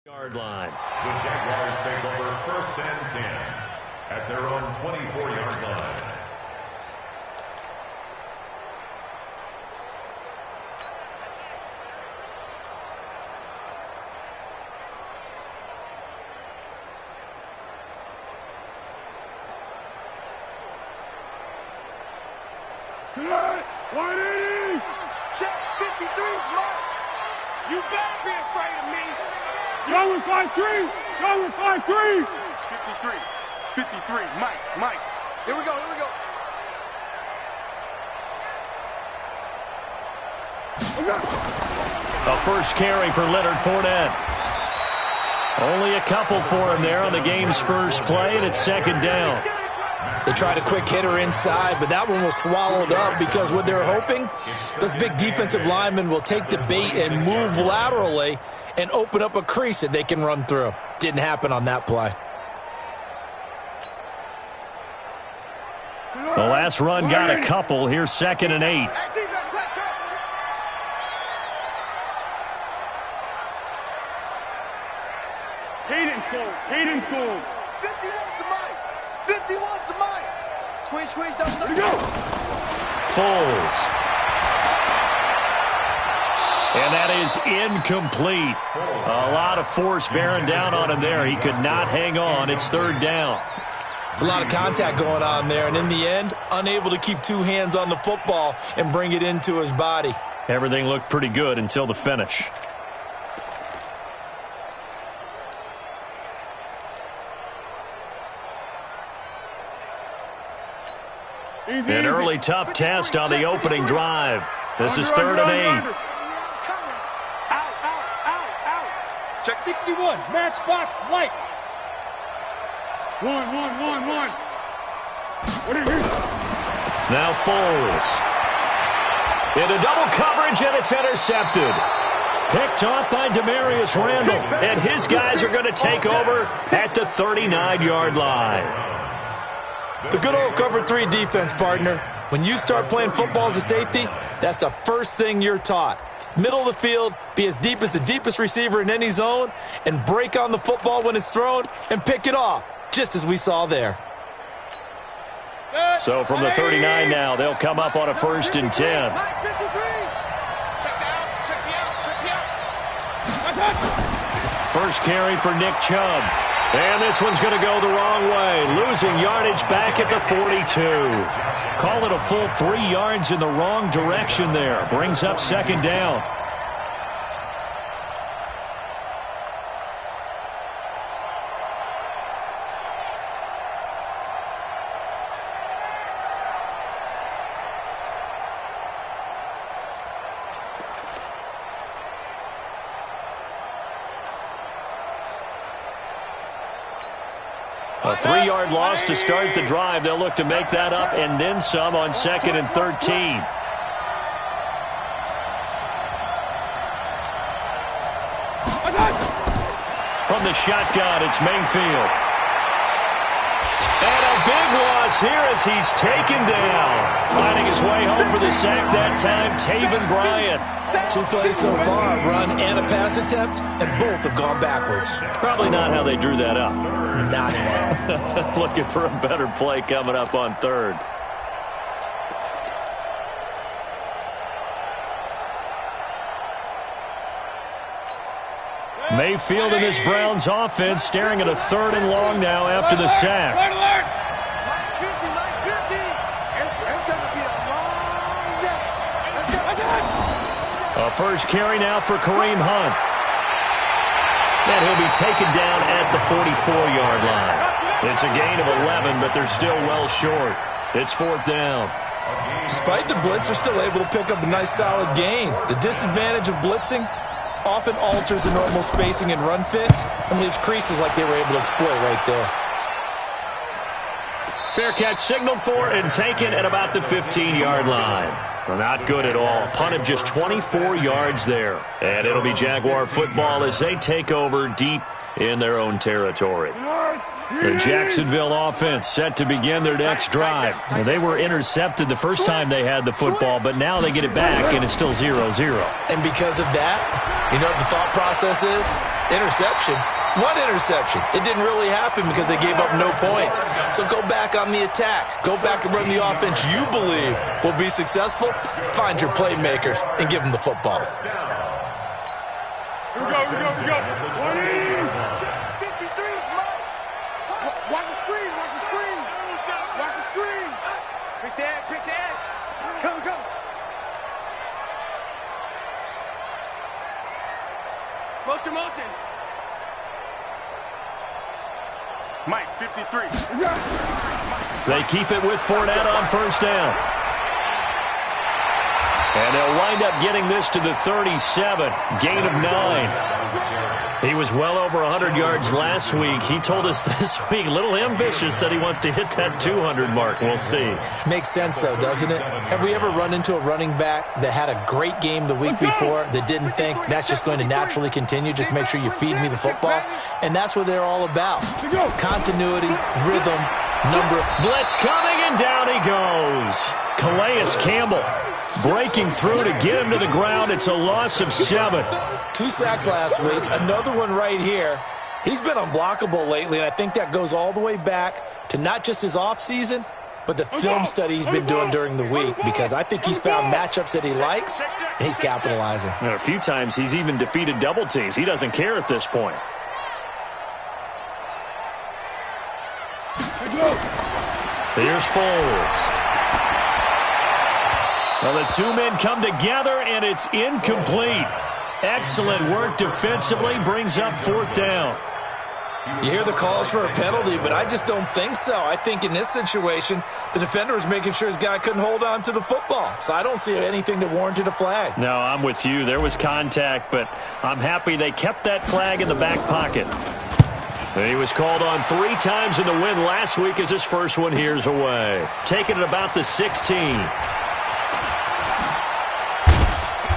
Yard line. The Jaguars take over 1st and 10 at their own 24-yard line. Tonight, 180! Check 53's Mike. You better be afraid of me. Go with 5-3! Go with 5-3! 53, Mike. Here we go. A first carry for Leonard Fournette. Only a couple for him there on the game's first play, and it's second down. They tried a quick hitter inside, but that one was swallowed up because what they're hoping, those big defensive linemen will take the bait and move laterally and open up a crease that they can run through. Didn't happen on that play. The last run got a couple. Here's 2nd and 8. Hayden Cole. 51's the Mike. Squeeze, don't Go. Foles. And that is incomplete. A lot of force bearing down on him there. He could not hang on. It's 3rd down. It's a lot of contact going on there, and in the end, unable to keep two hands on the football and bring it into his body. Everything looked pretty good until the finish. An early tough test on the opening drive. This is 3rd and 8. Out. Check 61. Matchbox lights. One. What are you? Now Foles. Into double coverage, and it's intercepted. Picked off by Demarius Randall, and his guys are going to take over at the 39-yard line. The good old cover 3 defense, partner. When you start playing football as a safety, that's the first thing you're taught. Middle of the field, be as deep as the deepest receiver in any zone, and break on the football when it's thrown and pick it off, just as we saw there. So from the 39 now, they'll come up on a 1st and 10. Mike 53. Check me out. First carry for Nick Chubb. And this one's going to go the wrong way, losing yardage back at the 42. Call it a full 3 yards in the wrong direction there. Brings up 2nd down. A 3-yard loss to start the drive. They'll look to make that up and then some on 2nd and 13. From the shotgun, it's Mayfield. And a big loss here as he's taken down. Finding his way home for the sack that time, Taven Bryan. 2 plays so far, run and a pass attempt, and both have gone backwards. Probably not how they drew that up. Not at all. Looking for a better play coming up on 3rd. Mayfield and this Browns offense staring at a 3rd and long now after the sack. Red alert! Mike 50. It's going to be a long day. A first carry now for Kareem Hunt. And he'll be taken down at the 44-yard line. It's a gain of 11, but they're still well short. It's 4th down. Despite the blitz, they're still able to pick up a nice solid gain. The disadvantage of blitzing often alters the normal spacing and run fits and leaves creases like they were able to exploit right there. Fair catch signaled for and taken at about the 15-yard line. Well, not good at all. Punt of just 24 yards there. And it'll be Jaguar football as they take over deep in their own territory. The Jacksonville offense set to begin their next drive. Well, they were intercepted the first time they had the football, but now they get it back, and it's still 0-0. And because of that, you know what the thought process is? Interception. What interception? It didn't really happen because they gave up no points. So go back on the attack. Go back and run the offense you believe will be successful. Find your playmakers and give them the football. Here we go. 20. Watch the screen. Watch the screen. Pick the edge. Come. Motion. Mike, 53. They keep it with Fournette on first down. And they'll wind up getting this to the 37, gain of 9. He was well over 100 yards last week. He told us this week, a little ambitious, said he wants to hit that 200 mark. We'll see. Makes sense, though, doesn't it? Have we ever run into a running back that had a great game the week before that didn't think that's just going to naturally continue? Just make sure you feed me the football. And that's what they're all about. Continuity, rhythm, number. Blitz coming, and down he goes. Calais Campbell breaking through to get him to the ground. It's a loss of 7. 2 sacks last week. Another one right here. He's been unblockable lately, and I think that goes all the way back to not just his offseason, but the film study he's been doing during the week, because I think he's found matchups that he likes, and he's capitalizing. And a few times he's even defeated double teams. He doesn't care at this point. Here's Foles. Well, the two men come together, and it's incomplete. Excellent work defensively, brings up 4th down. You hear the calls for a penalty, but I just don't think so. I think in this situation, the defender was making sure his guy couldn't hold on to the football. So I don't see anything that warranted a flag. No, I'm with you. There was contact, but I'm happy they kept that flag in the back pocket. He was called on 3 times in the win last week as his first one here's away. Taking it about the 16.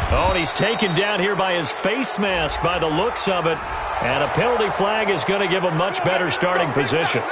Oh, and he's taken down here by his face mask by the looks of it. And a penalty flag is going to give a much better starting position.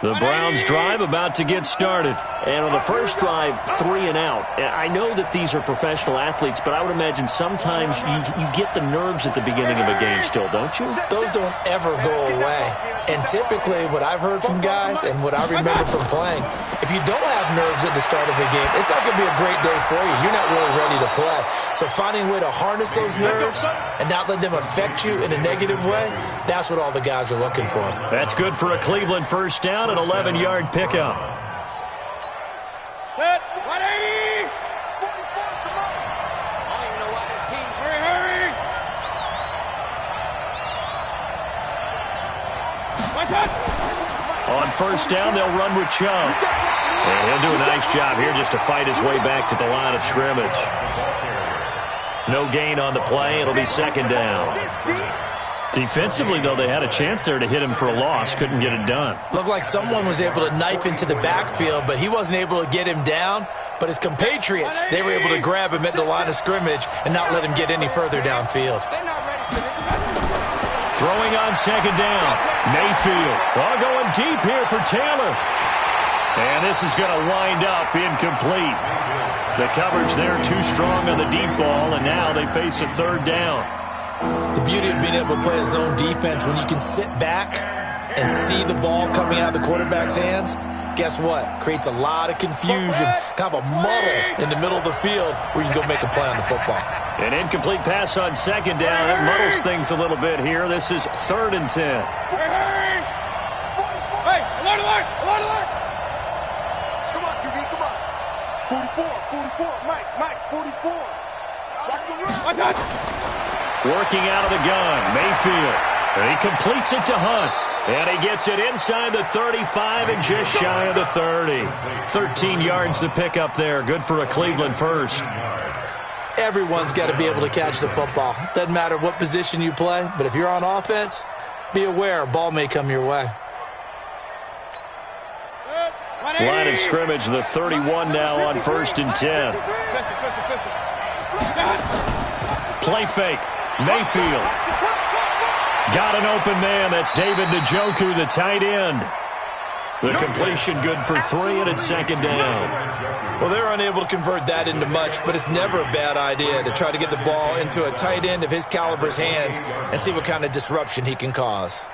The Browns drive about to get started. And on the first drive, 3 and out. I know that these are professional athletes, but I would imagine sometimes you get the nerves at the beginning of a game still, don't you? Those don't ever go away. And typically what I've heard from guys and what I remember from playing, if you don't have nerves at the start of a game, it's not going to be a great day for you. You're not really ready to play. So finding a way to harness those nerves and not let them affect you in a negative way, that's what all the guys are looking for. That's good for a Cleveland first down, an 11-yard pickup. Set. 180. 44, come on. I don't even know why this team's hurry. Watch out. On first down, they'll run with Chubb. And he'll do a nice job here just to fight his way back to the line of scrimmage. No gain on the play. It'll be second down. Defensively, though, they had a chance there to hit him for a loss. Couldn't get it done. Looked like someone was able to knife into the backfield, but he wasn't able to get him down. But his compatriots, they were able to grab him at the line of scrimmage and not let him get any further downfield. Throwing on second down. Mayfield. All going deep here for Taylor. And this is going to wind up incomplete. The coverage there too strong on the deep ball, and now they face a third down. The beauty of being able to play a zone defense, when you can sit back and see the ball coming out of the quarterback's hands, guess what? Creates a lot of confusion, kind of a muddle in the middle of the field where you can go make a play on the football. An incomplete pass on second down. That muddles things a little bit here. This is 3rd and 10. Hey, alert. Come on, QB, come on. 44, Mike, 44. Watch the run. Watch out. Working out of the gun, Mayfield. And he completes it to Hunt. And he gets it inside the 35 and just shy of the 30. 13 yards to pick up there. Good for a Cleveland first. Everyone's got to be able to catch the football. Doesn't matter what position you play, but if you're on offense, be aware a ball may come your way. Line of scrimmage, the 31 now on 1st and 10. Play fake. Mayfield. Got an open man. That's David Njoku, the tight end. The completion good for 3, and it's 2nd down. Well, they're unable to convert that into much, but it's never a bad idea to try to get the ball into a tight end of his caliber's hands and see what kind of disruption he can cause.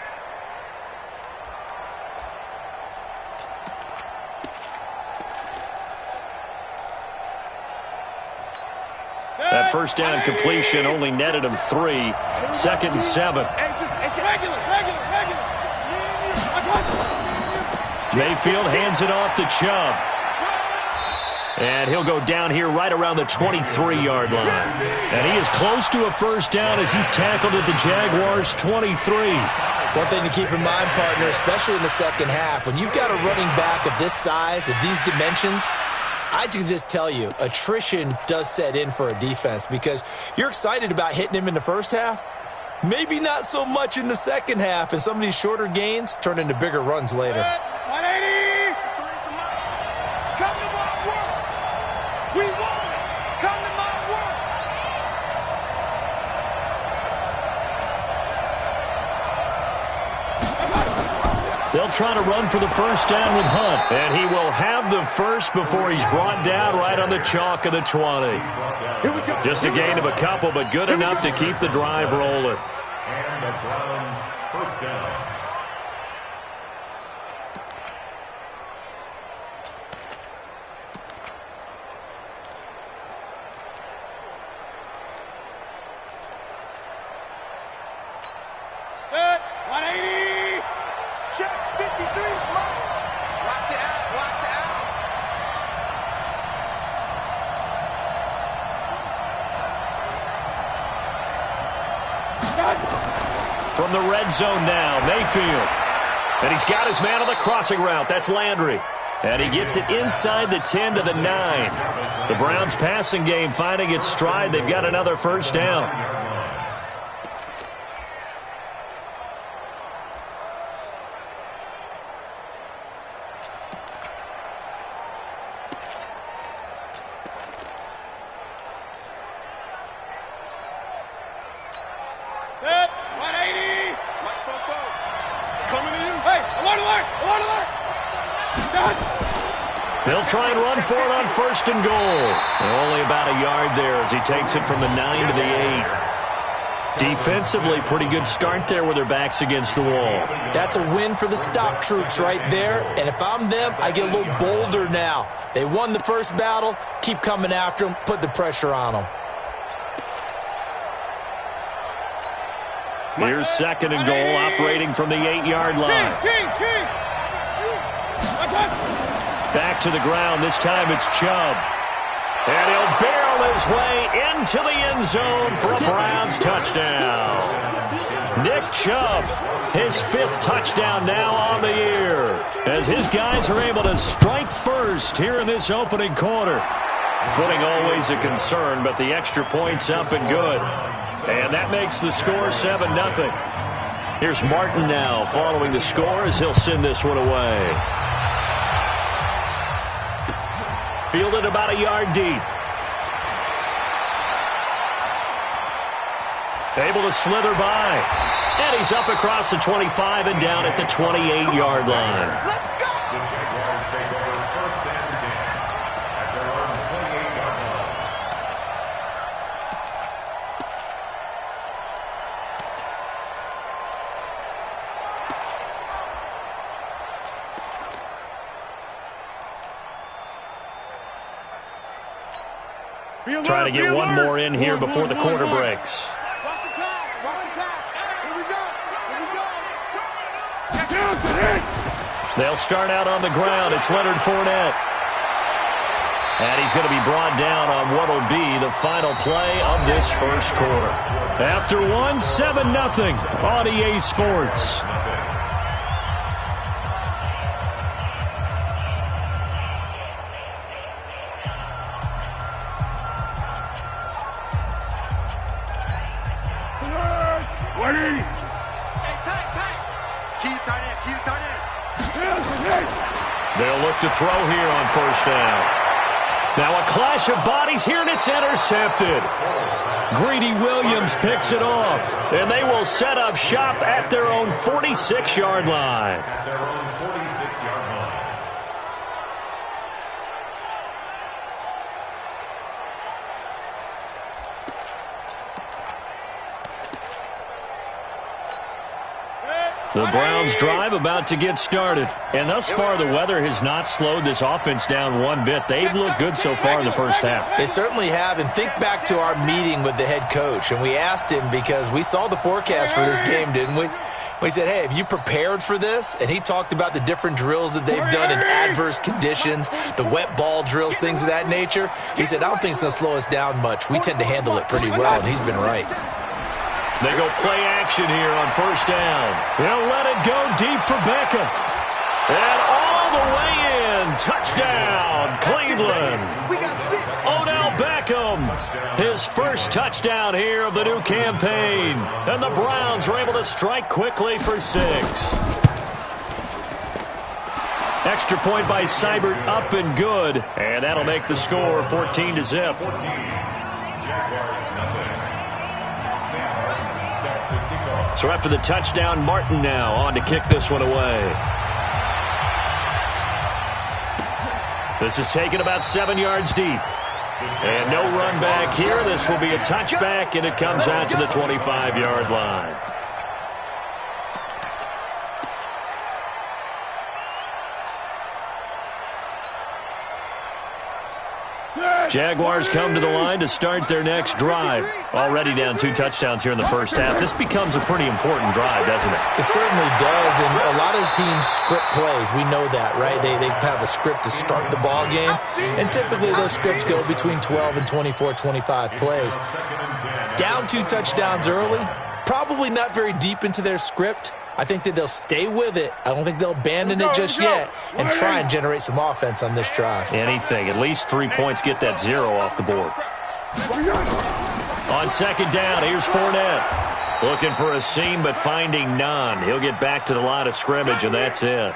That first down completion only netted him 3. 2nd and 7. Mayfield hands it off to Chubb. And he'll go down here right around the 23-yard line. And he is close to a first down as he's tackled at the Jaguars' 23. One thing to keep in mind, partner, especially in the second half, when you've got a running back of this size, of these dimensions, I can just tell you, attrition does set in for a defense because you're excited about hitting him in the first half. Maybe not so much in the second half, and some of these shorter gains turn into bigger runs later. 180! Come to my work! We want it! Come to my work! They'll try to run for the first down with Hunt. And he will have the first before he's brought down right on the chalk of the 20. Just a gain of a couple, but good enough to keep the drive rolling. And the Browns first down. Good! 180! Check 53, Mike. Watch the out, watch the out. From the red zone now, Mayfield. And he's got his man on the crossing route. That's Landry. And he gets it inside the 10 to the 9. The Browns passing game finding its stride. They've got another first down. Good! 180! Mike Popo. Coming to you. Hey, alert, alert! Alert, alert! Done! They'll try and run for it on 1st and goal. Only about a yard there as he takes it from the 9 to the 8. Defensively, pretty good start there with their backs against the wall. That's a win for the stop troops right there. And if I'm them, I get a little bolder now. They won the first battle. Keep coming after them. Put the pressure on them. Here's 2nd and goal, operating from the 8-yard line. King! Back to the ground. This time it's Chubb. And he'll barrel his way into the end zone for a Browns touchdown. Nick Chubb, his 5th touchdown now on the year, as his guys are able to strike first here in this opening quarter. Footing always a concern, but the extra point's up and good. And that makes the score 7-0. Here's Martin now following the score as he'll send this one away. Fielded about a yard deep. Able to slither by. And he's up across the 25 and down at the 28-yard line. Let's go. The Jaguars take over 1st and 10 at their own 28-yard line. Trying to get one more in here before the quarter breaks. Watch the pass. Watch the pass. Here we go. Here we go. They'll start out on the ground. It's Leonard Fournette. And he's going to be brought down on what will be the final play of this first quarter. After one, 7-0 on EA Sports. Key tight end, key tight end. They'll look to throw here on first down. Now a clash of bodies here, and it's intercepted. Greedy Williams picks it off, and they will set up shop at their own 46-yard line. At their own 46-yard line. The Browns' drive about to get started. And thus far, the weather has not slowed this offense down one bit. They've looked good so far in the first half. They certainly have. And think back to our meeting with the head coach. And we asked him, because we saw the forecast for this game, didn't we? We said, hey, have you prepared for this? And he talked about the different drills that they've done in adverse conditions, the wet ball drills, things of that nature. He said, I don't think it's going to slow us down much. We tend to handle it pretty well, and he's been right. They go play action here on first down. They'll let it go deep for Beckham. And all the way in. Touchdown, Cleveland. Odell Beckham, his first touchdown here of the new campaign. And the Browns are able to strike quickly for 6. Extra point by Seibert, up and good. And that'll make the score 14-0. So after the touchdown, Martin now on to kick this one away. This is taken about 7 yards deep. And no run back here. This will be a touchback, and it comes out to the 25-yard line. Jaguars come to the line to start their next drive. Already down 2 touchdowns here in the first half. This becomes a pretty important drive, doesn't it? It certainly does, and a lot of the teams script plays. We know that, right? They have a script to start the ball game, and typically those scripts go between 12 and 24, 25 plays. Down 2 touchdowns early, probably not very deep into their script. I think that they'll stay with it. I don't think they'll abandon it just yet and try and generate some offense on this drive. Anything. At least 3 points, get that 0 off the board. On second down, here's Fournette. Looking for a seam, but finding none. He'll get back to the line of scrimmage, and that's it.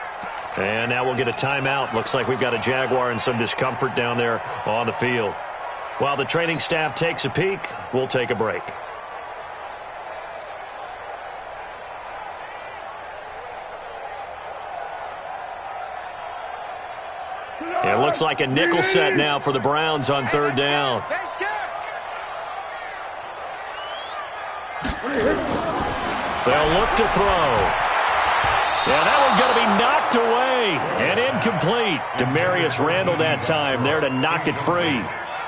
And now we'll get a timeout. Looks like we've got a Jaguar and some discomfort down there on the field. While the training staff takes a peek, we'll take a break. It looks like a nickel set now for the Browns on third down. They'll look to throw. Yeah, that one's going to be knocked away and incomplete. Demarius Randall that time there to knock it free.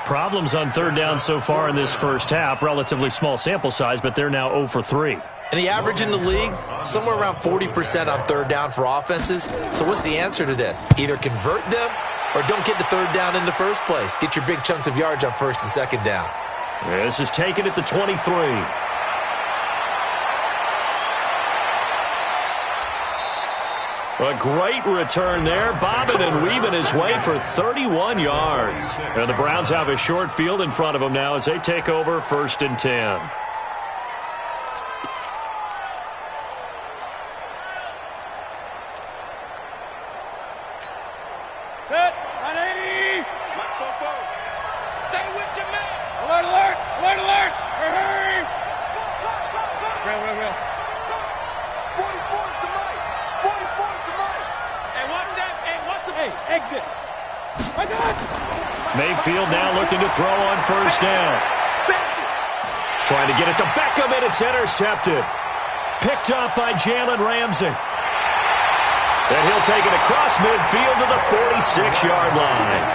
Problems on third down so far in this first half. Relatively small sample size, but they're now 0 for 3. And the average in the league, somewhere around 40% on third down for offenses. So what's the answer to this? Either convert them or don't get the third down in the first place. Get your big chunks of yards on first and second down. This is taken at the 23. A great return there, bobbing and weaving his way for 31 yards. And the Browns have a short field in front of them now as they take over first and 10. Good. 180. Stay with your man. Alert, alert. Alert, alert. Hurry. Real. 44 to Mike. 44 to Mike. Hey, watch that. Hey, watch the... Hey, exit. My God. Mayfield now looking to throw on first down. Trying to get it to Beckham, and it's intercepted. Picked up by Jalen Ramsey. And he'll take it across midfield to the 46-yard line.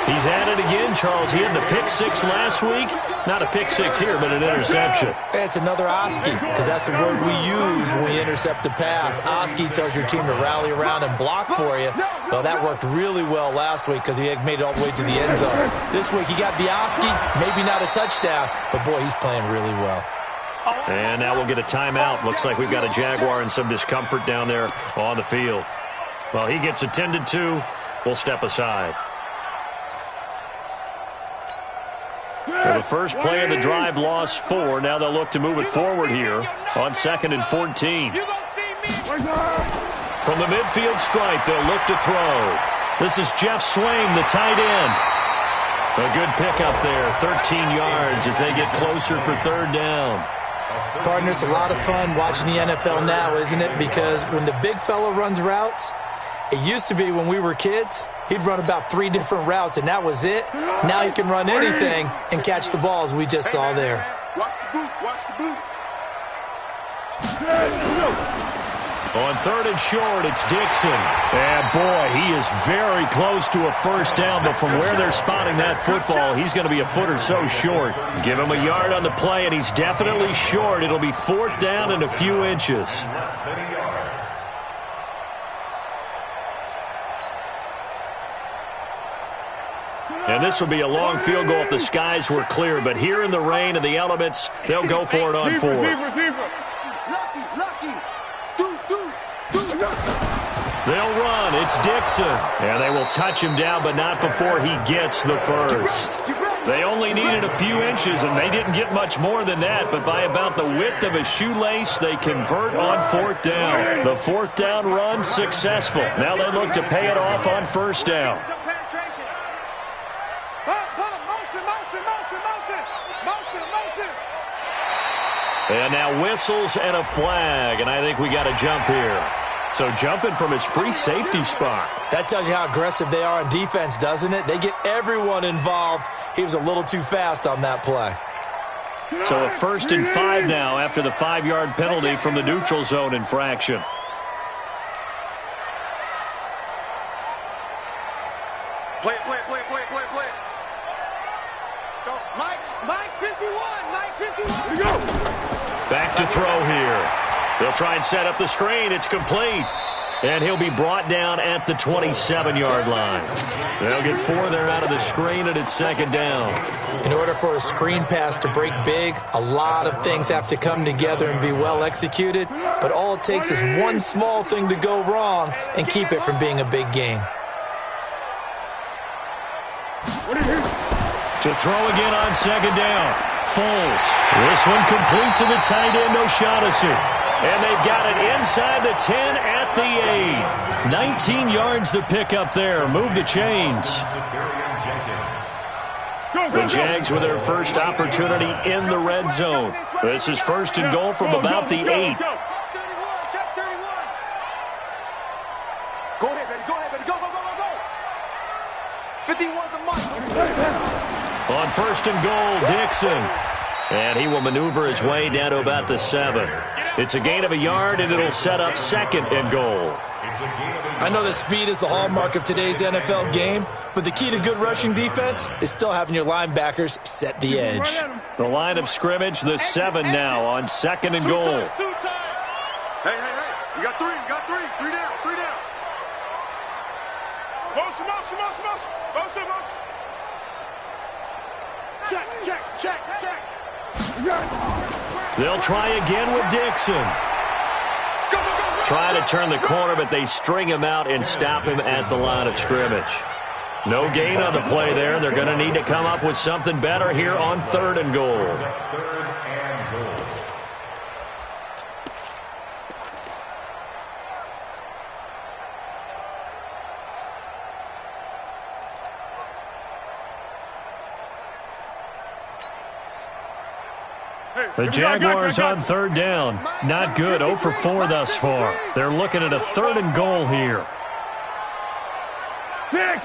He's at it again, Charles. He had the pick 6 last week. Not a pick 6 here, but an interception. It's another Oski, because that's the word we use when we intercept a pass. Oski tells your team to rally around and block for you. Well, that worked really well last week because he had made it all the way to the end zone. This week he got the Oski, maybe not a touchdown, but boy, he's playing really well. And now we'll get a timeout. Looks like we've got a Jaguar and some discomfort down there on the field. Well, he gets attended to. We'll step aside. And the first play of the drive lost 4. Now they'll look to move it forward here on 2nd and 14. From the midfield stripe, they'll look to throw. This is Jeff Swaim, the tight end. A good pickup there, 13 yards as they get closer for 3rd down. Partner, it's a lot of fun watching the NFL now, isn't it? Because when the big fella runs routes, it used to be when we were kids, he'd run about 3 different routes, and that was it. Now he can run anything and catch the balls we just saw there. Watch the boot. Watch the boot. On 3rd and short, it's Dixon. And, boy, he is very close to a first down, but from where they're spotting that football, he's going to be a foot or so short. Give him a yard on the play, and he's definitely short. It'll be 4th down and a few inches. And this will be a long field goal if the skies were clear, but here in the rain and the elements, they'll go for it on 4th. They'll run. It's Dixon. And they will touch him down, but not before he gets the first. They only needed a few inches, and they didn't get much more than that, but by about the width of a shoelace, they convert on 4th down. The 4th down run successful. Now they look to pay it off on 1st down. And now whistles and a flag, and I think we got a jump here. So jumping from his free safety spot. That tells you how aggressive they are on defense, doesn't it? They get everyone involved. He was a little too fast on that play. So a 1st and 5 now after the 5-yard penalty from the neutral zone infraction. Play it. Go. Mike 51. Mike 51. Here we go. Back to throw here. They'll try and set up the screen. It's complete. And he'll be brought down at the 27-yard line. They'll get 4 there out of the screen, and it's 2nd down. In order for a screen pass to break big, a lot of things have to come together and be well executed. But all it takes is one small thing to go wrong and keep it from being a big game. To throw again on 2nd down. Foles. This one complete to the tight end, O'Shaughnessy. And they've got it inside the 10 at the 8. 19 yards to pick up there. Move the chains. The Jags with their first opportunity in the red zone. This is 1st and goal from about the 8. Go ahead, baby. Go. 51's the mark. On 1st and goal, Dixon. And he will maneuver his way down to about the 7. It's a gain of a yard, and it'll set up 2nd and goal. I know that speed is the hallmark of today's NFL game, but the key to good rushing defense is still having your linebackers set the edge. The line of scrimmage, the 7 now on 2nd and goal. Hey. We got 3. 3 down. Motion. Check. They'll try again with Dixon. Go. Try to turn the corner, but they string him out and stop him at the line of scrimmage. No gain on the play there. They're going to need to come up with something better here on 3rd and goal. The Jaguars on 3rd down. Not good. 0 for 4 thus far. They're looking at a 3rd and goal here. Pick.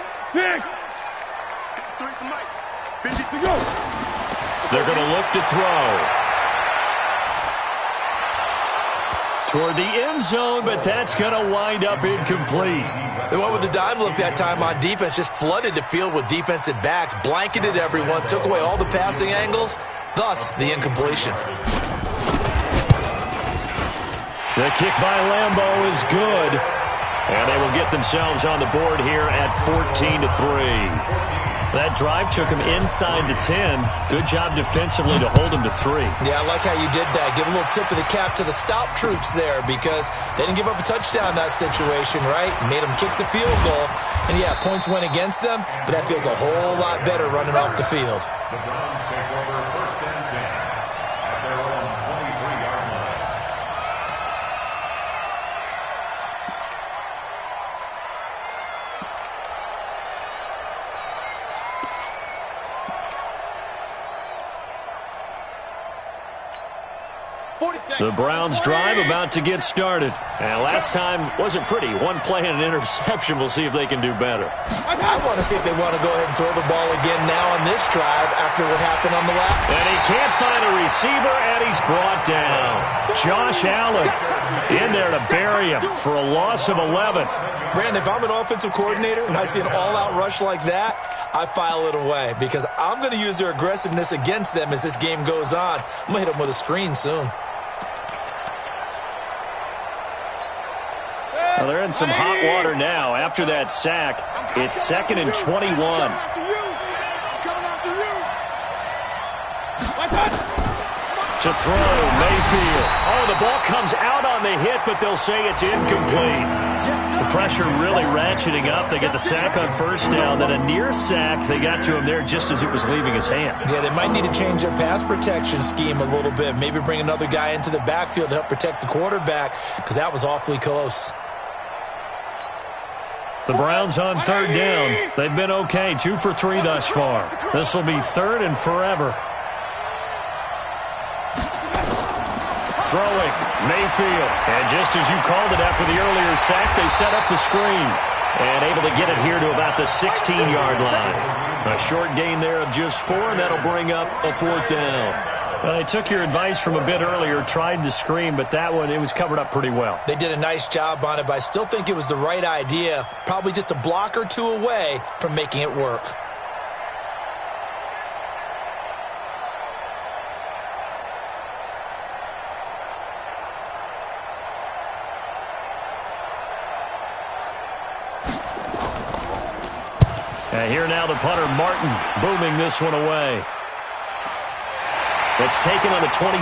They're going to look to throw. Toward the end zone, but that's going to wind up incomplete. They went with the dime look that time on defense, just flooded the field with defensive backs, blanketed everyone, took away all the passing angles, thus the incompletion. The kick by Lambeau is good, and they will get themselves on the board here at 14-3. That drive took him inside the 10. Good job defensively to hold him to 3. Yeah, I like how you did that. Give a little tip of the cap to the stop troops there because they didn't give up a touchdown in that situation, right? Made them kick the field goal. And, yeah, points went against them, but that feels a whole lot better running off the field. The Browns take over The Browns drive about to get started. And last time wasn't pretty. One play and an interception. We'll see if they can do better. I want to see if they want to go ahead and throw the ball again now on this drive after what happened on the last. And he can't find a receiver, and he's brought down. Josh Allen in there to bury him for a loss of 11. Brandon, if I'm an offensive coordinator and I see an all-out rush like that, I file it away because I'm going to use their aggressiveness against them as this game goes on. I'm going to hit them with a screen soon. Well, they're in some hot water now after that sack. It's 2nd and 21. To throw, Mayfield. Oh, the ball comes out on the hit, but they'll say it's incomplete. The pressure really ratcheting up. They get the sack on first down, then a near sack. They got to him there just as it was leaving his hand. Yeah, they might need to change their pass protection scheme a little bit. Maybe bring another guy into the backfield to help protect the quarterback because that was awfully close. The Browns on 3rd down. They've been okay, 2 for 3 thus far. This will be 3rd and forever. Throwing, Mayfield. And just as you called it after the earlier sack, they set up the screen. And able to get it here to about the 16-yard line. A short gain there of just 4, and that'll bring up a 4th down. Well, they took your advice from a bit earlier, tried the screen, but that one, it was covered up pretty well. They did a nice job on it, but I still think it was the right idea. Probably just a block or two away from making it work. And here now the punter, Martin, booming this one away. It's taken on the 25.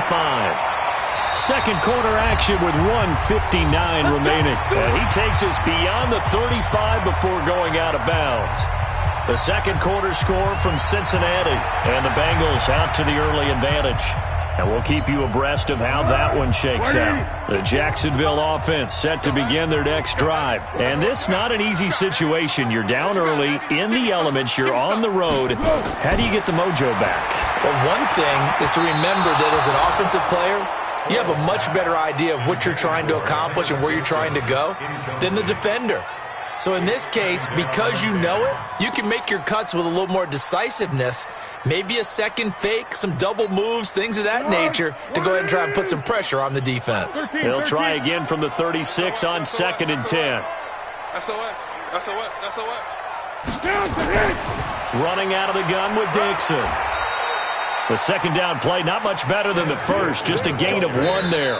Second quarter action with 1:59 remaining. And he takes us beyond the 35 before going out of bounds. The second quarter score from Cincinnati. And the Bengals out to the early advantage. And we'll keep you abreast of how that one shakes out. The Jacksonville offense set to begin their next drive. And this not an easy situation. You're down early, in the elements, you're on the road. How do you get the mojo back? Well, one thing is to remember that as an offensive player, you have a much better idea of what you're trying to accomplish and where you're trying to go than the defender. So in this case, because you know it, you can make your cuts with a little more decisiveness, maybe a second fake, some double moves, things of that nature, to go ahead and try and put some pressure on the defense. They'll try again from the 36 on 2nd and 10. Running out of the gun with Dixon. The second down play, not much better than the first, just a gain of 1 there.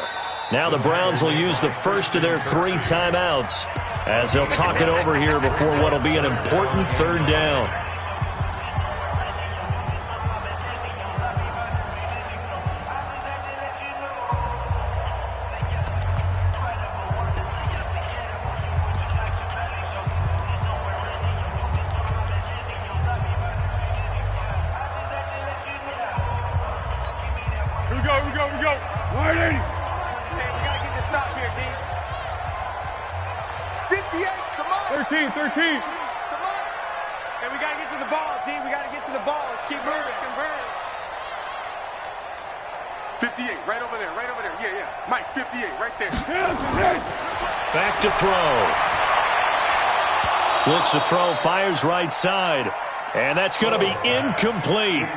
Now the Browns will use the first of their 3 timeouts as they'll talk it over here before what will be an important 3rd down. Here we go. 180. We gotta get this stop here, D. 58, come on. 13. Come on. And we gotta get to the ball, D. We gotta get to the ball. Let's keep moving. Convert. 58, right over there. Yeah. Mike, 58, right there. Back to throw. Looks to throw, fires right side. And that's going to be incomplete.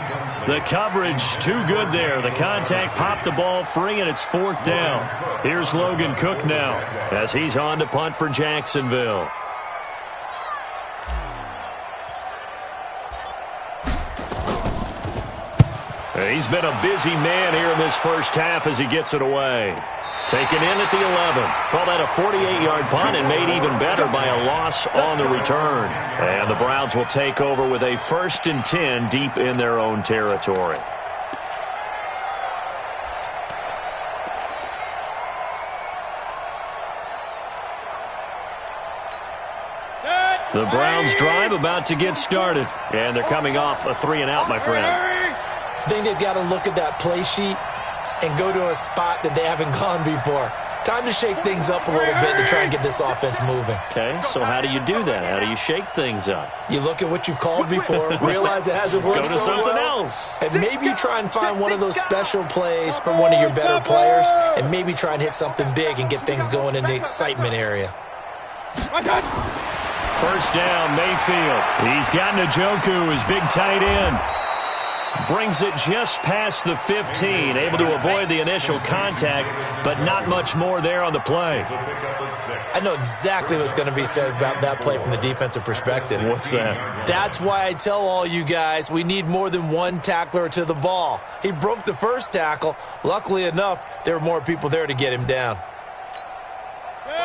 The coverage too good there. The contact popped the ball free, and it's 4th down. Here's Logan Cook now as he's on to punt for Jacksonville. He's been a busy man here in this first half as he gets it away. Taken in at the 11. Call that a 48-yard punt and made even better by a loss on the return. And the Browns will take over with a 1st and 10 deep in their own territory. The Browns drive about to get started. And they're coming off a 3-and-out, my friend. I think they've got to look at that play sheet and go to a spot that they haven't gone before. Time to shake things up a little bit to try and get this offense moving. Okay, so how do you do that? How do you shake things up? You look at what you've called before, realize it hasn't worked Go to so something well, else. and maybe you try and find one of those special plays from one of your better players, and maybe try and hit something big and get things going in the excitement area. First down, Mayfield. He's got Njoku, his big tight end. Brings it just past the 15, able to avoid the initial contact, but not much more there on the play. I know exactly what's going to be said about that play from the defensive perspective. What's that? That's why I tell all you guys we need more than one tackler to the ball. He broke the first tackle. Luckily enough, there were more people there to get him down.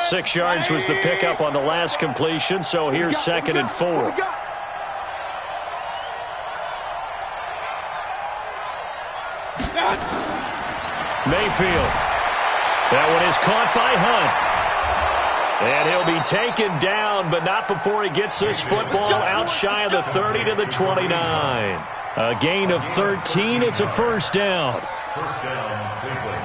6 yards was the pickup on the last completion, so here's 2nd and 4. Mayfield. That one is caught by Hunt. And he'll be taken down, but not before he gets this football out shy of the 30 to the 29. A gain of 13. It's a first down. First down, Cleveland.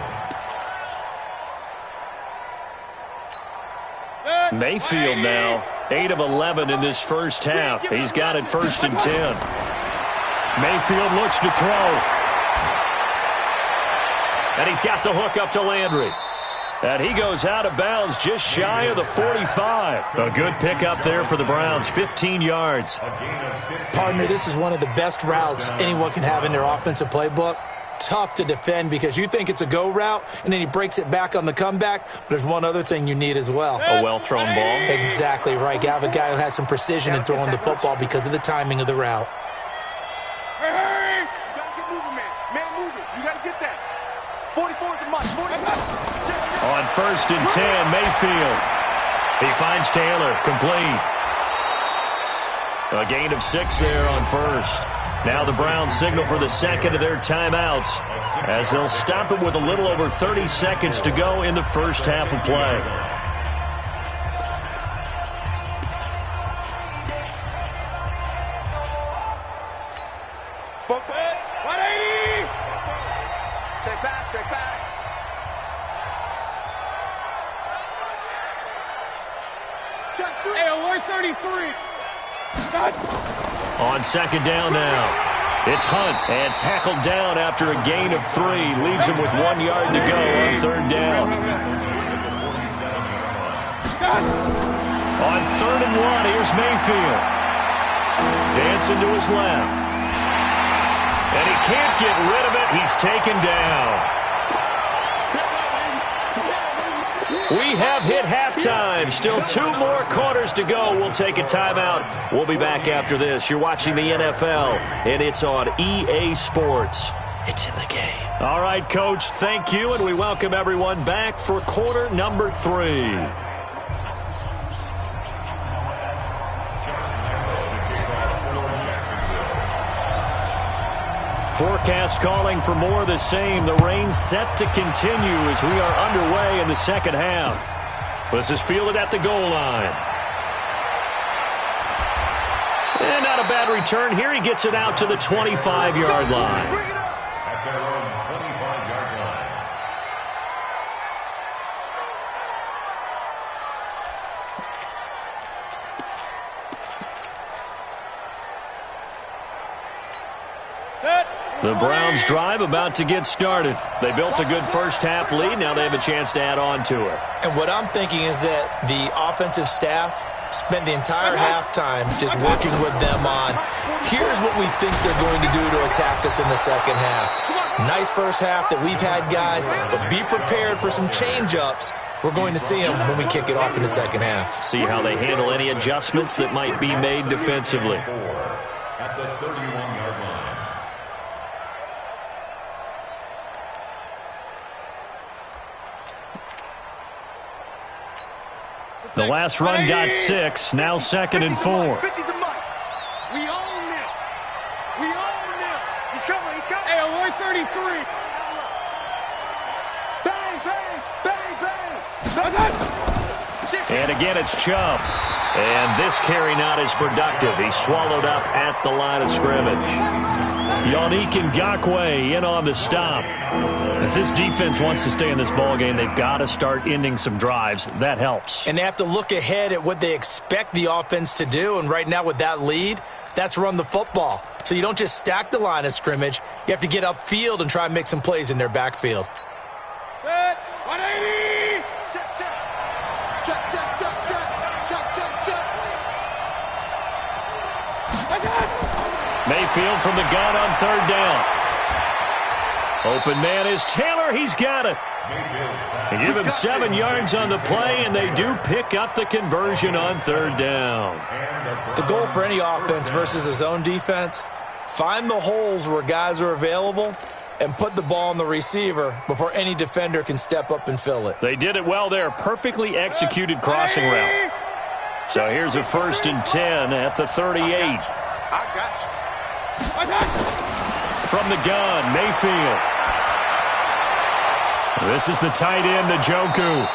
Mayfield now, 8 of 11 in this first half. He's got it 1st and 10. Mayfield looks to throw. And he's got the hook up to Landry. And he goes out of bounds just shy of the 45. A good pickup there for the Browns, 15 yards. Partner, this is one of the best routes anyone can have in their offensive playbook. Tough to defend because you think it's a go route, and then he breaks it back on the comeback. But there's one other thing you need as well. A well-thrown ball. Exactly right. You have a guy who has some precision in throwing the football because of the timing of the route. Hurry! You gotta get moving, man. Man moving. You gotta get that. 44 is the mark. 44. On 1st and 10, Mayfield. He finds Taylor, complete. A gain of 6 there on 1st. Now the Browns signal for the 2nd of their timeouts as they'll stop it with a little over 30 seconds to go in the first half of play. Football. 180. Check back, check back. Check 3. Hey, alert 33. On 2nd down now, it's Hunt, and tackled down after a gain of 3. Leaves him with 1 yard to go on 3rd down. On 3rd and 1, here's Mayfield. Dancing to his left. And he can't get rid of it. He's taken down. We have hit halftime. Still 2 more quarters to go. We'll take a timeout. We'll be back after this. You're watching the NFL, and it's on EA Sports. It's in the game. All right, Coach, thank you, and we welcome everyone back for quarter number 3. Forecast calling for more of the same. The rain set to continue as we are underway in the second half. This is fielded at the goal line. And not a bad return here. He gets it out to the 25-yard line. At their own 25-yard line. The Browns drive about to get started. They built a good first half lead. Now they have a chance to add on to it. And what I'm thinking is that the offensive staff spent the entire halftime just working with them on, here's what we think they're going to do to attack us in the second half. Nice first half that we've had, guys, but be prepared for some change-ups. We're going to see them when we kick it off in the second half. See how they handle any adjustments that might be made defensively. At the 31-yard line. The last run got 6. Now 2nd and 4. 50's the mark. We own them. We own them. He's coming. He's coming. Hey, alert 33. Bang, bang, bang, bang. And again, it's Chubb. And this carry not as productive. He's swallowed up at the line of scrimmage. Yannick Ngakoue in on the stop. If this defense wants to stay in this ballgame, they've got to start ending some drives. That helps. And they have to look ahead at what they expect the offense to do. And right now with that lead, that's run the football. So you don't just stack the line of scrimmage. You have to get upfield and try and make some plays in their backfield. Set. 180. Check, check. Check, check, check, check. Check, check, check. Mayfield from the gun on third down. Open man is Taylor. He's got it. They give him 7 yards on the play, and they do pick up the conversion on third down. The goal for any offense versus a zone defense, find the holes where guys are available and put the ball on the receiver before any defender can step up and fill it. They did it well there. Perfectly executed crossing route. So here's a 1st and 10 at the 38. I got you. From the gun, Mayfield. This is the tight end, Njoku.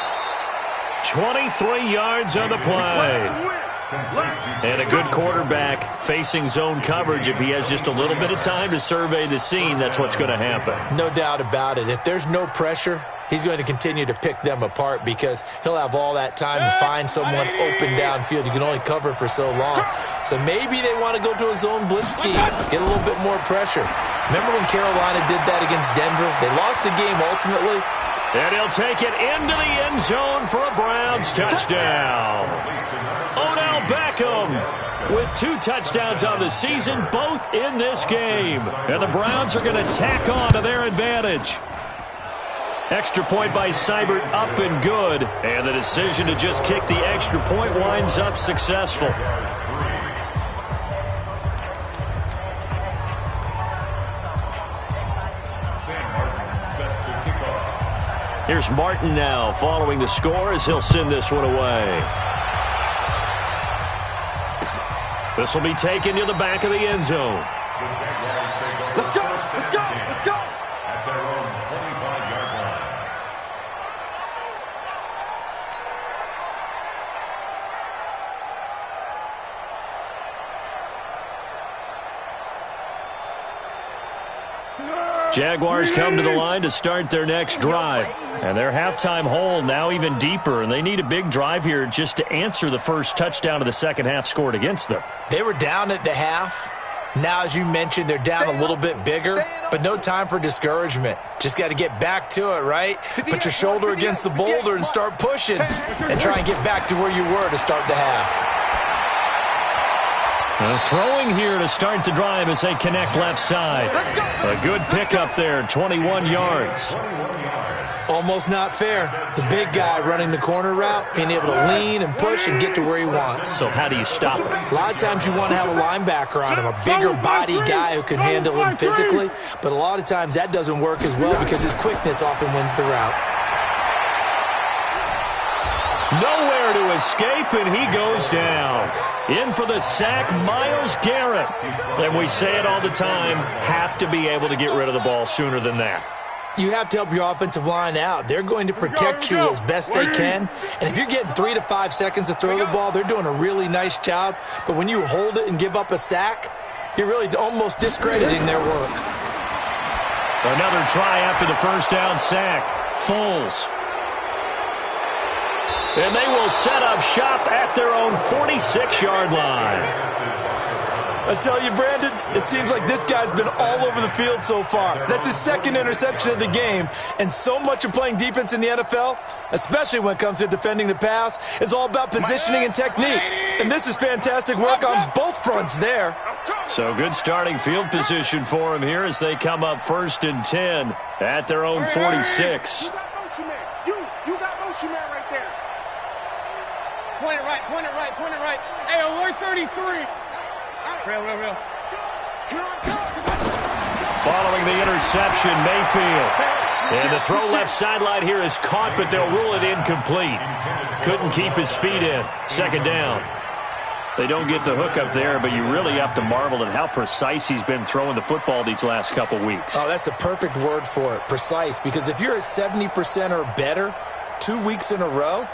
23 yards on the play. And a good quarterback facing zone coverage. If he has just a little bit of time to survey the scene, that's what's going to happen. No doubt about it. If there's no pressure, he's going to continue to pick them apart because he'll have all that time to find someone open downfield. You can only cover for so long. So maybe they want to go to a zone blitz scheme, get a little bit more pressure. Remember when Carolina did that against Denver? They lost the game ultimately. And he'll take it into the end zone for a Browns touchdown. Odell Beckham with 2 touchdowns on the season, both in this game. And the Browns are going to tack on to their advantage. Extra point by Seibert up and good. And the decision to just kick the extra point winds up successful. Here's Martin now following the score as he'll send this one away. This will be taken to the back of the end zone. Let's go, let's go, let's go. At their own 25-yard line. Jaguars come to the line to start their next drive. And their halftime hole now even deeper, and they need a big drive here just to answer the first touchdown of the second half scored against them. They were down at the half. Now, as you mentioned, they're down a little bit bigger, but no time for discouragement. Just got to get back to it, right? Put your shoulder against the boulder and start pushing and try and get back to where you were to start the half. Throwing here to start the drive as they connect left side. A good pickup there, 21 yards. Almost not fair. The big guy running the corner route, being able to lean and push and get to where he wants. So how do you stop it? A lot of times you want to have a linebacker on him, a bigger body guy who can handle him physically, but a lot of times that doesn't work as well because his quickness often wins the route. Nowhere to escape, and he goes down. In for the sack, Myles Garrett. And we say it all the time, have to be able to get rid of the ball sooner than that. You have to help your offensive line out. They're going to protect you as best they can. And if you're getting 3 to 5 seconds to throw the ball, they're doing a really nice job. But when you hold it and give up a sack, you're really almost discrediting their work. Another try after the first down sack. Foles. And they will set up shop at their own 46-yard line. I tell you, Brandon, it seems like this guy's been all over the field so far. That's his second interception of the game. And so much of playing defense in the NFL, especially when it comes to defending the pass, is all about positioning and technique. And this is fantastic work on both fronts there. So good starting field position for him here as they come up 1st and 10 at their own 46. You got motion man. You got motion man right there. Point it right, point it right, point it right. Hey, alert 33. Real. Here I come. Following the interception, Mayfield. And the throw left sideline here is caught, but they'll rule it incomplete. Couldn't keep his feet in. Second down. They don't get the hook up there, but you really have to marvel at how precise he's been throwing the football these last couple weeks. Oh, that's a perfect word for it, precise. Because if you're at 70% or better 2 weeks in a row,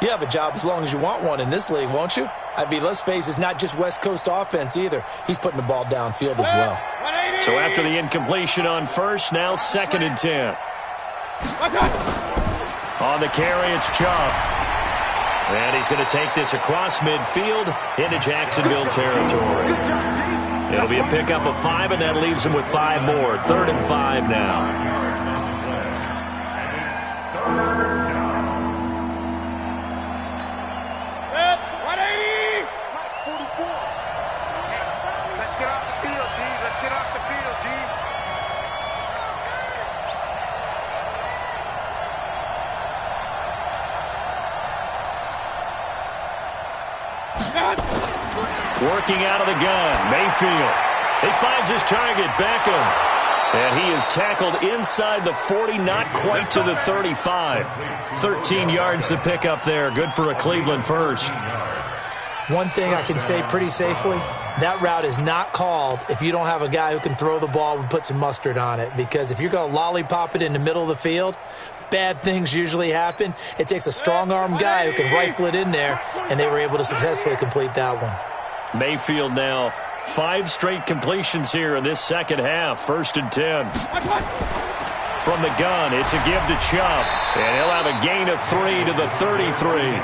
You have a job as long as you want one in this league, won't you? I mean, let's face it, it's not just West Coast offense either. He's putting the ball downfield as well. So after the incompletion on first, now 2nd and 10. On the carry, it's Chubb. And he's going to take this across midfield into Jacksonville territory. It'll be a pickup of 5, and that leaves him with 5 more. 3rd and 5 now. Working out of the gun, Mayfield. He finds his target, Beckham. And he is tackled inside the 40, not quite to the 35. 13 yards to pick up there. Good for a Cleveland first. One thing I can say pretty safely, that route is not called if you don't have a guy who can throw the ball and put some mustard on it. Because if you're going to lollipop it in the middle of the field, bad things usually happen. It takes a strong-arm guy who can rifle it in there, and they were able to successfully complete that one. Mayfield now 5 straight completions here in this second half. 1st and 10. From the gun, it's a give to Chubb. And he'll have a gain of 3 to the 33.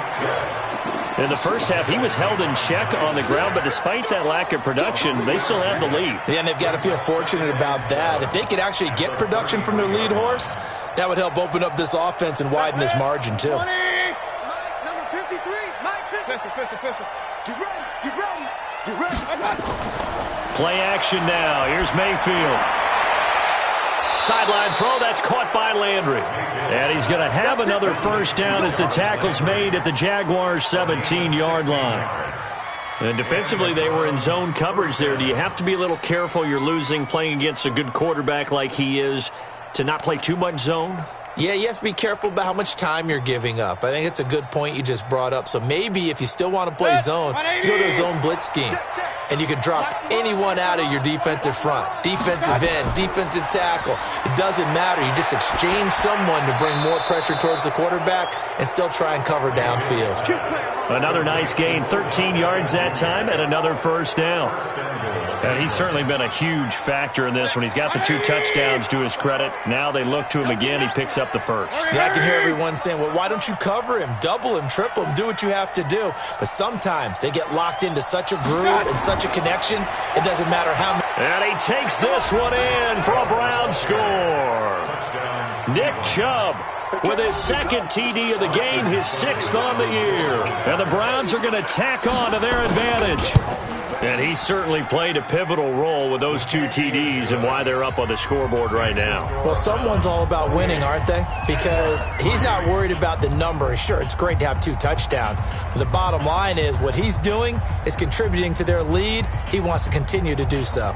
In the first half, he was held in check on the ground, but despite that lack of production, they still have the lead. Yeah, and they've got to feel fortunate about that. If they could actually get production from their lead horse, that would help open up this offense and widen this margin, too. Number 53, Mike. Pistol. Get ready. Play action now. Here's Mayfield. Sideline throw, that's caught by Landry. And he's going to have another first down as the tackle's made at the Jaguars' 17-yard line. And defensively, they were in zone coverage there. Do you have to be a little careful you're losing playing against a good quarterback like he is to not play too much zone? Yeah, you have to be careful about how much time you're giving up. I think it's a good point you just brought up. So maybe if you still want to play zone, you go to a zone blitz scheme. And you can drop anyone out of your defensive front. Defensive end, defensive tackle. It doesn't matter. You just exchange someone to bring more pressure towards the quarterback and still try and cover downfield. Another nice gain, 13 yards that time, and another first down. And he's certainly been a huge factor in this one. He's got the 2 touchdowns to his credit. Now they look to him again. He picks up the first. Yeah, I can hear everyone saying, well, why don't you cover him, double him, triple him, do what you have to do. But sometimes they get locked into such a groove and such a connection, it doesn't matter how many. And he takes this one in for a Brown score. Nick Chubb with his 2nd TD of the game, his 6th on the year. And the Browns are going to tack on to their advantage. And he certainly played a pivotal role with those 2 TDs and why they're up on the scoreboard right now. Well, someone's all about winning, aren't they? Because he's not worried about the number. Sure, it's great to have 2 touchdowns. But the bottom line is what he's doing is contributing to their lead. He wants to continue to do so.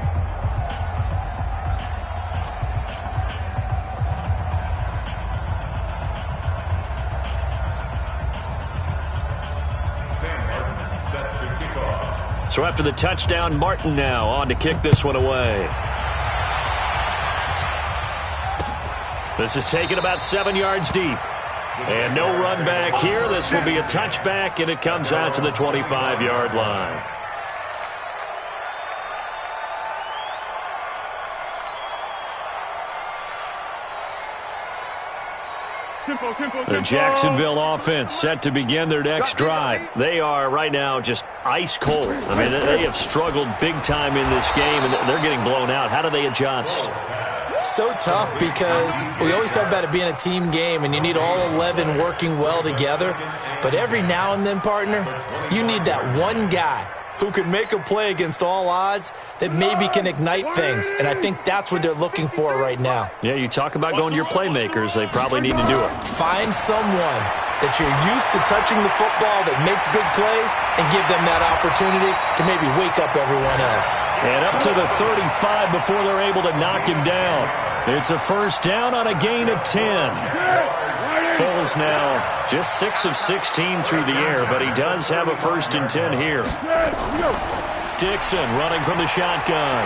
So after the touchdown, Martin now on to kick this one away. This is taken about 7 yards deep. And no run back here. This will be a touchback, and it comes out to the 25-yard line. The Jacksonville offense set to begin their next drive. They are right now just ice cold. I mean, they have struggled big time in this game, and they're getting blown out. How do they adjust? So tough because we always talk about it being a team game, and you need all 11 working well together. But every now and then, partner, you need that one guy who can make a play against all odds that maybe can ignite things. And I think that's what they're looking for right now. Yeah, you talk about going to your playmakers. They probably need to do it. Find someone that you're used to touching the football that makes big plays and give them that opportunity to maybe wake up everyone else. And up to the 35 before they're able to knock him down. It's a first down on a gain of 10. Foles now just 6 of 16 through the air, but he does have a 1st and 10 here. Dixon running from the shotgun.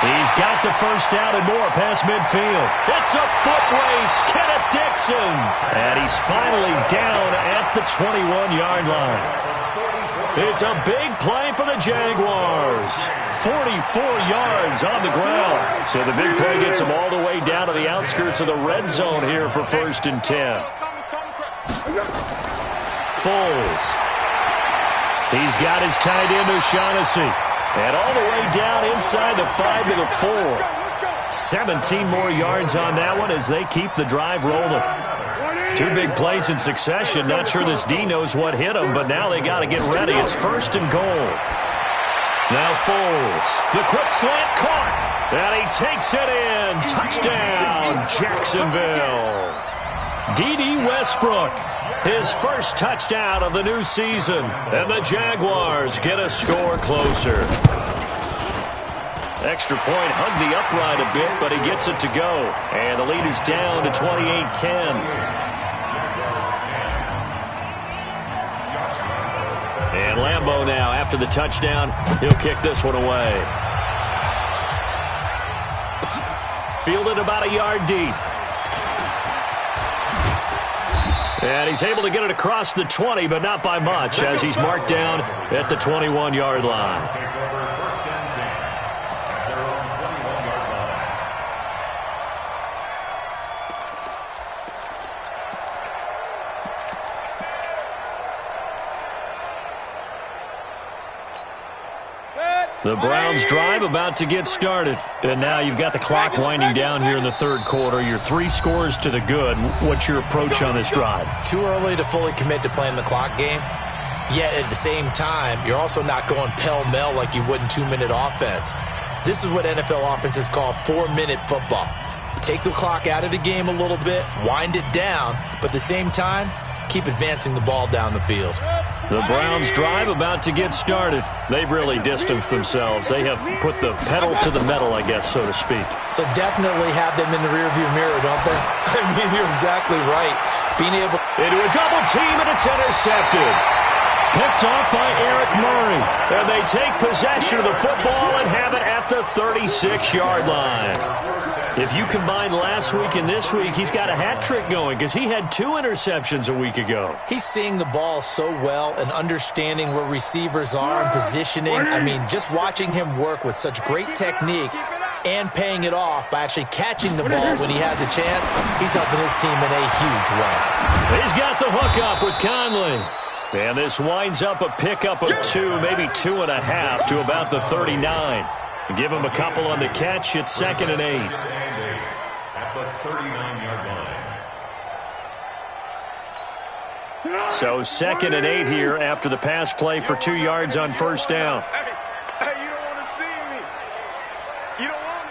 He's got the first down and more past midfield. It's a foot race. Kenneth Dixon. And he's finally down at the 21-yard line. It's a big play for the Jaguars. 44 yards on the ground. So the big play gets him all the way down to the outskirts of the red zone here for 1st and 10. Foles. He's got his tight end O'Shaughnessy. And all the way down inside the 5 to the 4. 17 more yards on that one as they keep the drive rolling. 2 big plays in succession. Not sure this D knows what hit him, but now they got to get ready. It's 1st and goal. Now Foles. The quick slant caught. And he takes it in. Touchdown, Jacksonville. D.D. Westbrook. His first touchdown of the new season. And the Jaguars get a score closer. Extra point hugged the upright a bit, but he gets it to go. And the lead is down to 28-10. And Lambeau now, after the touchdown, he'll kick this one away. Fielded about a yard deep. And he's able to get it across the 20, but not by much, as he's marked down at the 21-yard line. The Browns drive about to get started. And now you've got the clock winding down here in the 3rd quarter. You're 3 scores to the good. What's your approach on this drive? Too early to fully commit to playing the clock game. Yet at the same time, you're also not going pell-mell like you would in 2-minute offense. This is what NFL offenses call 4-minute football. Take the clock out of the game a little bit, wind it down, but at the same time, keep advancing the ball down the field. The Browns drive about to get started. They've really distanced themselves. They have put the pedal to the metal, I guess, so to speak. So definitely have them in the rearview mirror, don't they? I mean, you're exactly right. Being able into a double team, and it's intercepted. Picked off by Eric Murray. And they take possession of the football and have it at the 36-yard line. If you combine last week and this week, he's got a hat trick going because he had 2 interceptions a week ago. He's seeing the ball so well and understanding where receivers are and positioning. I mean, just watching him work with such great technique and paying it off by actually catching the ball when he has a chance, he's helping his team in a huge way. He's got the hook up with Conley. And this winds up a pickup of 2, maybe 2.5 to about the 39. Give him a couple on the catch. It's 2nd and 8. At the 39-yard line. So 2nd and 8 here after the pass play for 2 yards on 1st down. Hey, you don't want to see me. You don't want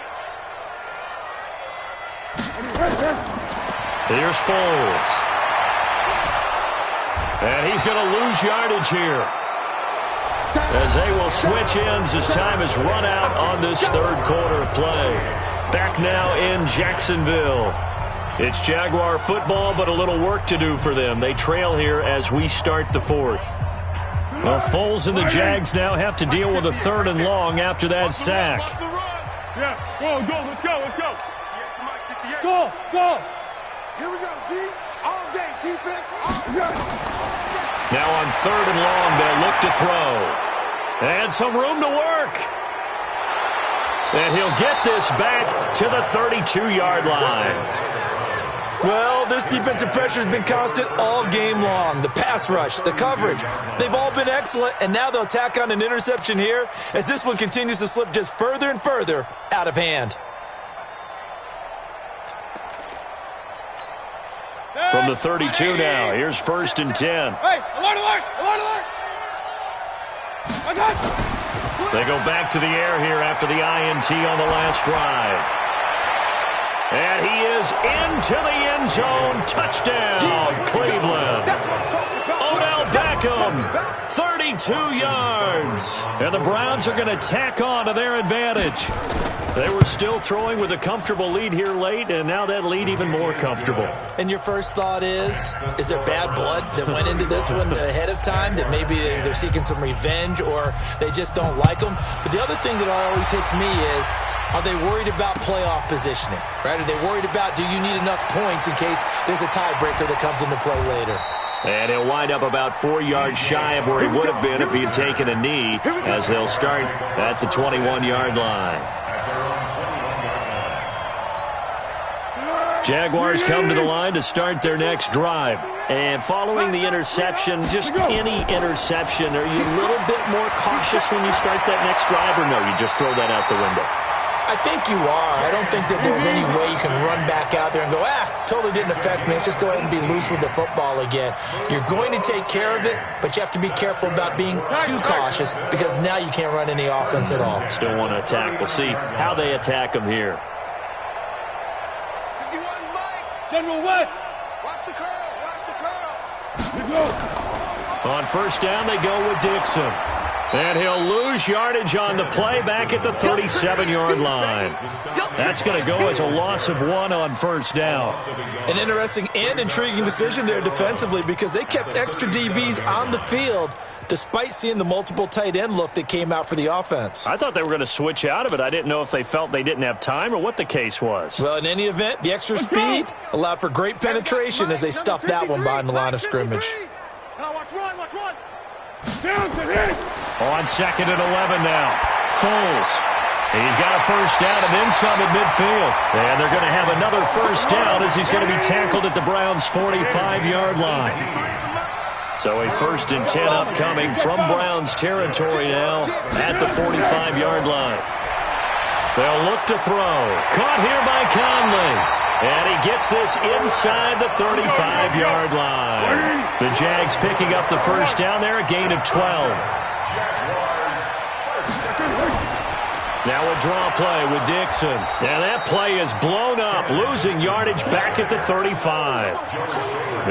me. Here's Foles. And he's going to lose yardage here, as they will switch ends as time has run out on this 3rd quarter of play. Back now in Jacksonville. It's Jaguar football, but a little work to do for them. They trail here as we start the 4th. Well, Foles and the Jags now have to deal with a 3rd and long after that sack. Yeah, go, let's go. Go. Here we go, D. All day, defense, all day. Now on 3rd and long, they'll look to throw. And some room to work. And he'll get this back to the 32-yard line. Well, this defensive pressure has been constant all game long. The pass rush, the coverage, they've all been excellent, and now they'll tack on an interception here as this one continues to slip just further and further out of hand. From the 32 now, here's 1st and 10. Hey, alert! They go back to the air here after the INT on the last drive. And he is into the end zone. Touchdown, Cleveland. Odell Beckham, 32 yards. And the Browns are going to tack on to their advantage. They were still throwing with a comfortable lead here late, and now that lead even more comfortable. And your first thought is there bad blood that went into this one ahead of time, that maybe they're seeking some revenge or they just don't like them? But the other thing that always hits me is, are they worried about playoff positioning, right? Are they worried about, do you need enough points in case there's a tiebreaker that comes into play later? And he'll wind up about 4 yards shy of where he would have been if he had taken a knee, as they'll start at the 21-yard line. Jaguars come to the line to start their next drive. And following the interception, just any interception, are you a little bit more cautious when you start that next drive, or no, you just throw that out the window? I think you are. I don't think that there's any way you can run back out there and go, totally didn't affect me. Let's just go ahead and be loose with the football again. You're going to take care of it, but you have to be careful about being too cautious because now you can't run any offense at all. Still want to attack. We'll see how they attack them here. 51 Mike. General West. Watch the curl. Watch the curls. On first down, they go with Dixon. And he'll lose yardage on the play back at the 37-yard line. That's going to go as a loss of 1 on first down. An interesting and intriguing decision there defensively because they kept extra DBs on the field despite seeing the multiple tight end look that came out for the offense. I thought they were going to switch out of it. I didn't know if they felt they didn't have time or what the case was. Well, in any event, the extra speed allowed for great penetration as they stuffed that one behind the line of scrimmage. Now watch run. Watch run. Down to hit. On 2nd and 11 now. Foles. He's got a first down and then some at midfield. And they're going to have another first down as he's going to be tackled at the Browns' 45-yard line. So a 1st and 10 upcoming from Browns territory now at the 45-yard line. They'll look to throw. Caught here by Conley. And he gets this inside the 35-yard line. The Jags picking up the first down there, a gain of 12. Now a draw play with Dixon. And that play is blown up, losing yardage back at the 35.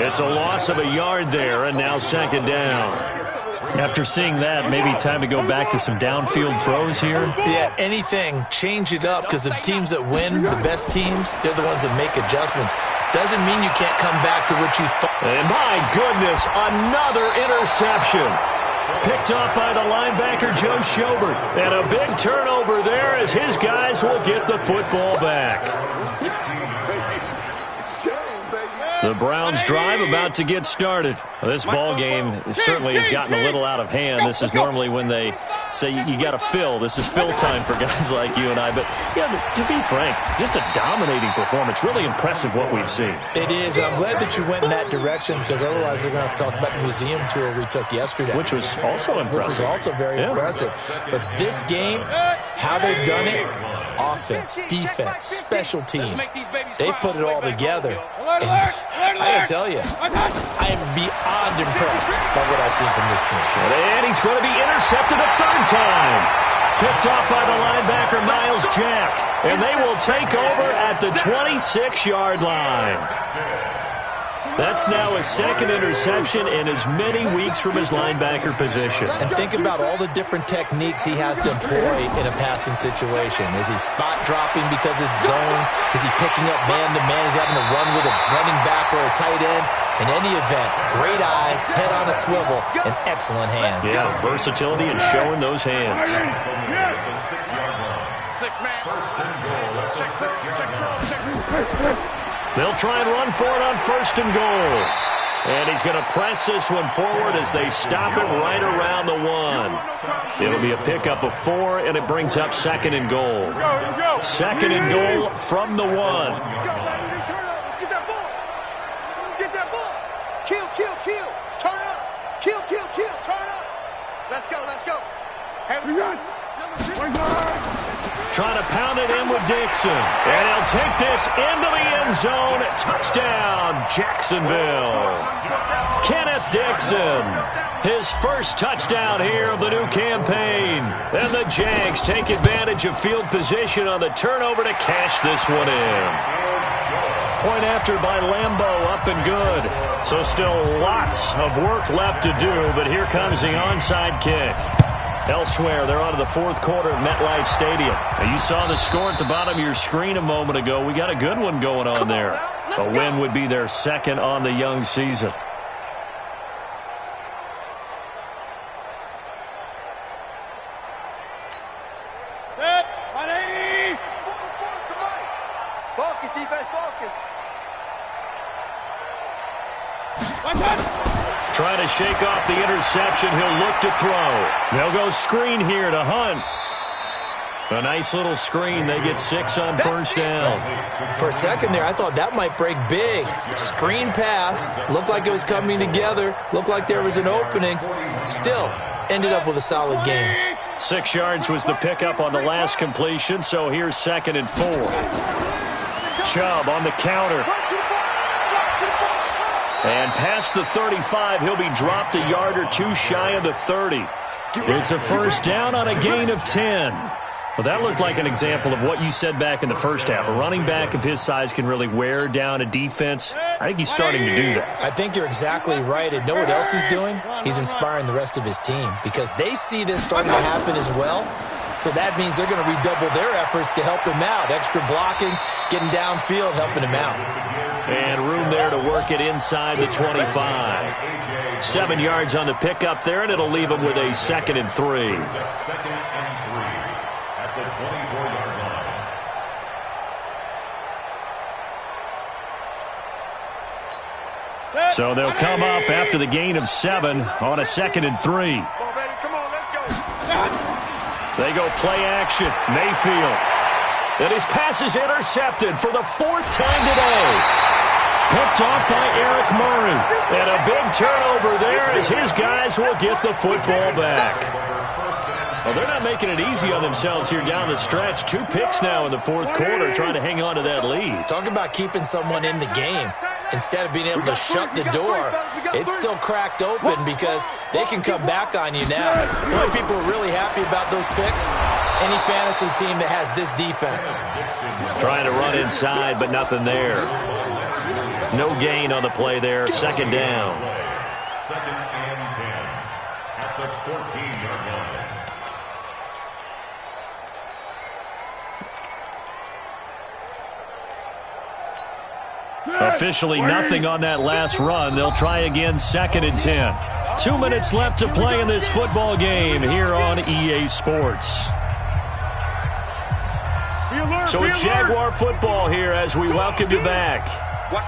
It's a loss of a yard there, and now 2nd down. After seeing that, maybe time to go back to some downfield throws here. Yeah, anything. Change it up because the teams that win, the best teams, they're the ones that make adjustments. Doesn't mean you can't come back to what you thought. And my goodness, another interception. Picked off by the linebacker, Joe Schobert. And a big turnover there as his guys will get the football back. The Browns drive about to get started. This ball game certainly has gotten a little out of hand. This is normally when they say you got to fill. This is fill time for guys like you and I. But yeah, to be frank, just a dominating performance. Really impressive what we've seen. It is. I'm glad that you went in that direction because otherwise we're going to have to talk about the museum tour we took yesterday. Which was also impressive. Which was also very impressive. But this game, how they've done it, offense, defense, special teams, they've put it all together. And I got to tell you, I am beyond impressed by what I've seen from this team. And he's going to be intercepted a 3rd time. Picked off by the linebacker, Miles Jack. And they will take over at the 26-yard line. That's now his 2nd interception in as many weeks from his linebacker position. And think about all the different techniques he has to employ in a passing situation. Is he spot dropping because it's zone? Is he picking up man-to-man? Is he having to run with a running back or a tight end? In any event, great eyes, head on a swivel, and excellent hands. Yeah, versatility and showing those hands. 6-man. First and goal. Check curl. They'll try and run for it on 1st and goal. And he's going to press this one forward as they stop it right around the 1. It'll be a pickup of 4, and it brings up 2nd and goal. 2nd and goal from the 1. Get that ball. Get that ball. Kill. Turn up. Kill. Turn up. Let's go. Trying to pound it in with Dixon. And he'll take this into the end zone. Touchdown, Jacksonville. Kenneth Dixon. His first touchdown here of the new campaign. And the Jags take advantage of field position on the turnover to cash this one in. Point after by Lambeau, up and good. So still lots of work left to do, but here comes the onside kick. Elsewhere, they're on to the fourth quarter at MetLife Stadium. Now, you saw the score at the bottom of your screen a moment ago. We got a good one going on there. A win would be their second on the young season. Set. 180. Focus, defense, focus. One touch. Trying to shake off the interception. He'll look to throw. They'll go screen here to Hunt. A nice little screen. They get 6 on first down. For a second there, I thought that might break big. Screen pass. Looked like it was coming together. Looked like there was an opening. Still, ended up with a solid game. 6 yards was the pickup on the last completion, so here's 2nd and 4. Chubb on the counter. And past the 35, he'll be dropped a yard or two shy of the 30. It's a first down on a gain of 10. Well, that looked like an example of what you said back in the first half. A running back of his size can really wear down a defense. I think he's starting to do that. I think you're exactly right. And know what else he's doing? He's inspiring the rest of his team because they see this starting to happen as well. So that means they're going to redouble their efforts to help him out. Extra blocking, getting downfield, helping him out. And room there to work it inside the 25. 7 yards on the pickup there, and it'll leave him with a 2nd and 3. 2nd and 3 at the 24-yard line. So they'll come up after the gain of 7 on a 2nd and 3. Come on, let's go. They go play action. Mayfield. And his pass is intercepted for the 4th time today. Picked off by Eric Murray. And a big turnover there as his guys will get the football back. Well, they're not making it easy on themselves here down the stretch. 2 picks now in the 4th quarter trying to hang on to that lead. Talk about keeping someone in the game. Instead of being able to shut the door, it's still cracked open because they can come back on you now. The only people who are really happy about those picks, any fantasy team that has this defense. Trying to run inside, but nothing there. No gain on the play there. 2nd down. 2nd and 10 at the 14-yard line. Officially nothing on that last run. They'll try again, 2nd and 10. 2 minutes left to play in this football game here on EA Sports. So it's Jaguar football here as we welcome you back.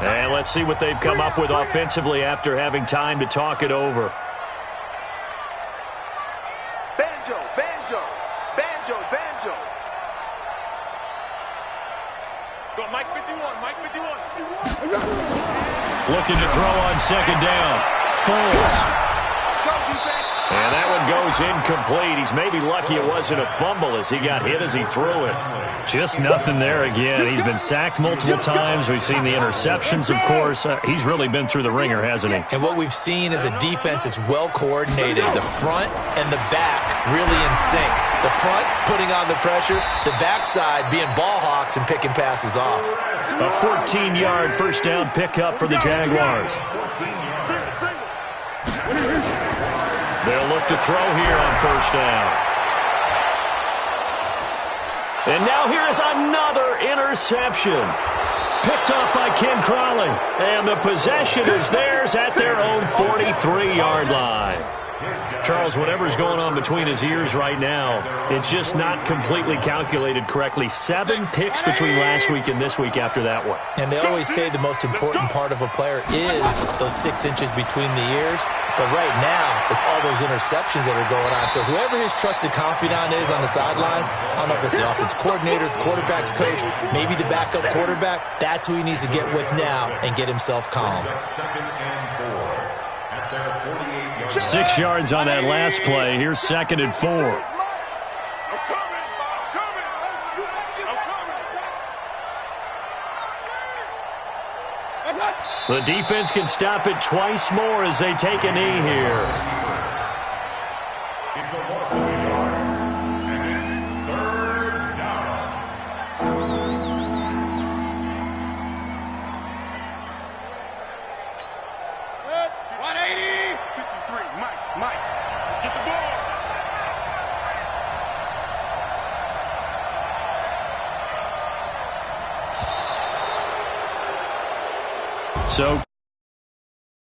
And let's see what they've come up with offensively after having time to talk it over. Banjo, banjo, banjo, banjo. Go, Mike 51, Mike 51. Looking to throw on 2nd down. Foles. Let's go, defense. And that one goes incomplete. He's maybe lucky it wasn't a fumble as he got hit as he threw it. Just nothing there again. He's been sacked multiple times. We've seen the interceptions, of course. He's really been through the ringer, hasn't he? And what we've seen is a defense that's well coordinated. The front and the back really in sync. The front putting on the pressure, the backside being ball hawks and picking passes off. A 14-yard first down pickup for the Jaguars. They'll look to throw here on first down. And now here is another interception. Picked off by Ken Crawley. And the possession is theirs at their own 43-yard line. Charles, whatever's going on between his ears right now, it's just not completely calculated correctly. 7 picks between last week and this week after that one. And they always say the most important part of a player is those 6 inches between the ears. But right now, it's all those interceptions that are going on. So whoever his trusted confidant is on the sidelines, I don't know if it's the offensive coordinator, the quarterback's coach, maybe the backup quarterback, that's who he needs to get with now and get himself calm. 2nd and 4 at their 48-yard line. 6 yards on that last play. Here's 2nd and 4. The defense can stop it twice more as they take a knee here. It's a loss of a yard, and it's 3rd down. 180. 53, Mike, get the ball. So